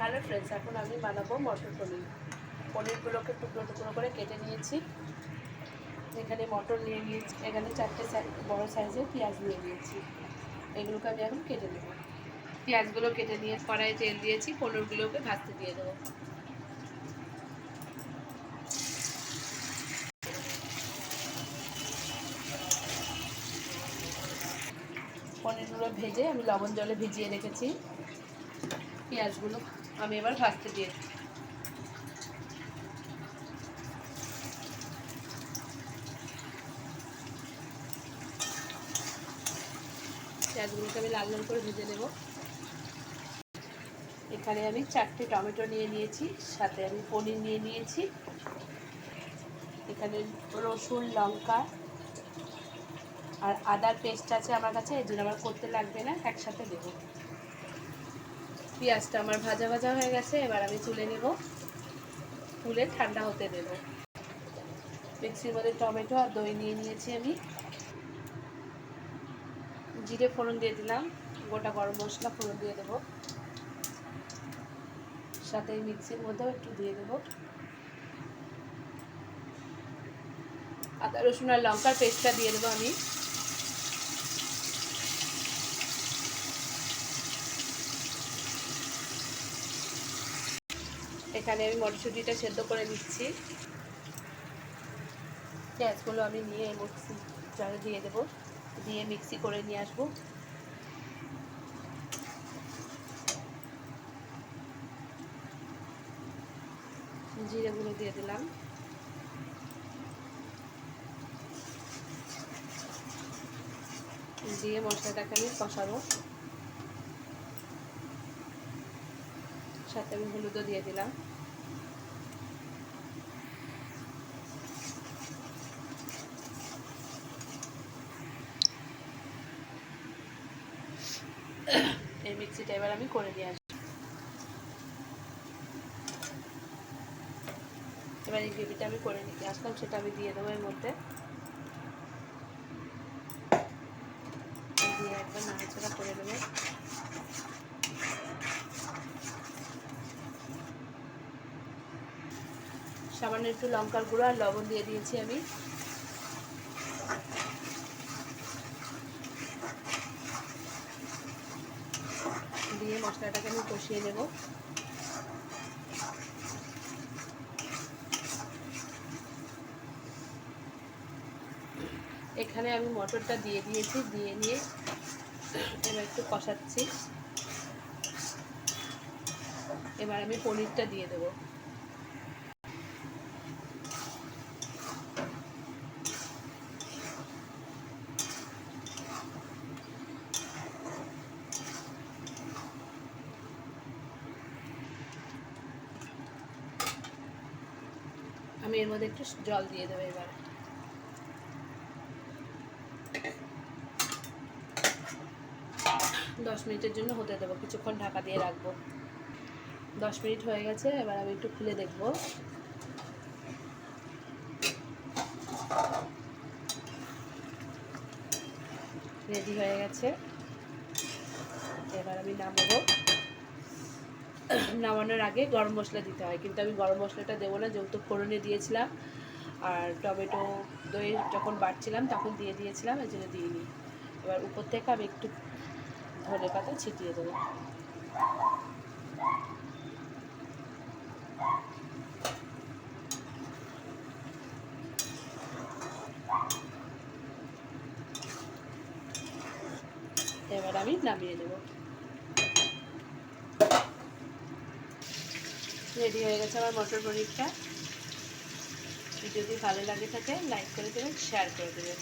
Hello friends, এখন আমি বানাবো মটর পনির। পনিরগুলোকে টুকরো টুকরো করে কেটে নিয়েছি। এখানে মটর নিয়ে নিয়েছি, এখানে 4টে বড় সাইজের পেঁয়াজ নিয়ে নিয়েছি। এগুলোকে আমি এখন কেটে নেব। পেঁয়াজগুলো কেটে নিয়ে কড়াইয়ে তেল দিয়েছি, পনিরগুলোকে ভাজতে দিয়ে দেবো। পনিরগুলো ভেজে আমি লবণ জলে ভিজিয়ে রেখেছি। পেঁয়াজগুলো আমি এবার ভাজতে দিয়ে দেবো। পেঁয়াজগুলোকে আমি লাল লাল করে ভেজে নেব। এখানে আমি 4টে টমেটো নিয়ে নিয়েছি, সাথে আমি পনির নিয়ে নিয়েছি। এখানে রসুন, লঙ্কা আর আদার পেস্ট আছে আমার কাছে, এর জন্য আমার করতে লাগবে না, একসাথে দেবো। পেঁয়াজটা আমার ভাজা ভাজা হয়ে গেছে, এবার আমি তুলে নেব। তুলে ঠান্ডা হতে দেব। মিক্সির মধ্যে টমেটো আর দই নিয়ে নিয়েছি আমি। জিরে ফোড়ন দিয়ে দিলাম, গোটা গরম মশলা ফোড়ন দিয়ে দেবো। সাথে মিক্সির মধ্যেও একটু দিয়ে দেবো। আদা রসুন আর লঙ্কার পেস্টটা দিয়ে দেবো আমি। এখানে আমি মটরশুঁটিটা সেদ্ধ করে নিচ্ছি। পেঁয়াজগুলো আমি নিয়ে মিক্সি জারে দিয়ে দেবো, দিয়ে মিক্সি করে নিয়ে আসবো। জিরেগুলো দিয়ে দিলাম। দিয়ে মশলাটাকে আমি কষাবো। সাথে আমি হলুদও দিয়ে দিলাম। এই মিক্সিটা এবার আমি করে দিয়ে আসবো। এবার এই গ্রেভিটা আমি করে নিতে আসলাম, সেটা আমি দিয়ে দেবো এর মধ্যে। দিয়ে একবার নাড়াচাড়া করে দেবো। সামান্য একটু লঙ্কার গুঁড়ো আর লবণ দিয়ে দিয়েছি আমি। দিয়ে মশলাটাকে আমি কষিয়ে নেব। এখানে আমি মটরটা দিয়ে দিয়েছি, দিয়ে নিয়ে এবার একটু কষাচ্ছি। এবার আমি পনিরটা দিয়ে দেবো। আমি এর মধ্যে একটু জল দিয়ে দেবো। এবার 10 মিনিটের জন্য হতে দেবো, কিছুক্ষণ ঢাকা দিয়ে রাখবো। 10 মিনিট হয়ে গেছে, এবার আমি একটু খুলে দেখব। রেডি হয়ে গেছে। এবার আমি নামাবো। নামানোর আগে গরম মশলা দিতে হয়, কিন্তু আমি গরম মশলাটা দেবো না, যেহেতু ফোড়নে দিয়েছিলাম আর টমেটো দই যখন বাটছিলাম তখন দিয়ে দিয়েছিলাম, এই জন্য দিইনি। এবার উপর থেকে আমি একটু ধনে পাতা ছিটিয়ে দেবো। এবার আমি নামিয়ে দেবো। রেডি হয়ে গেছে আমার মটর পনিরটা। যদি ভালো লাগে থাকে লাইক করে দেবেন, শেয়ার করে দেবেন।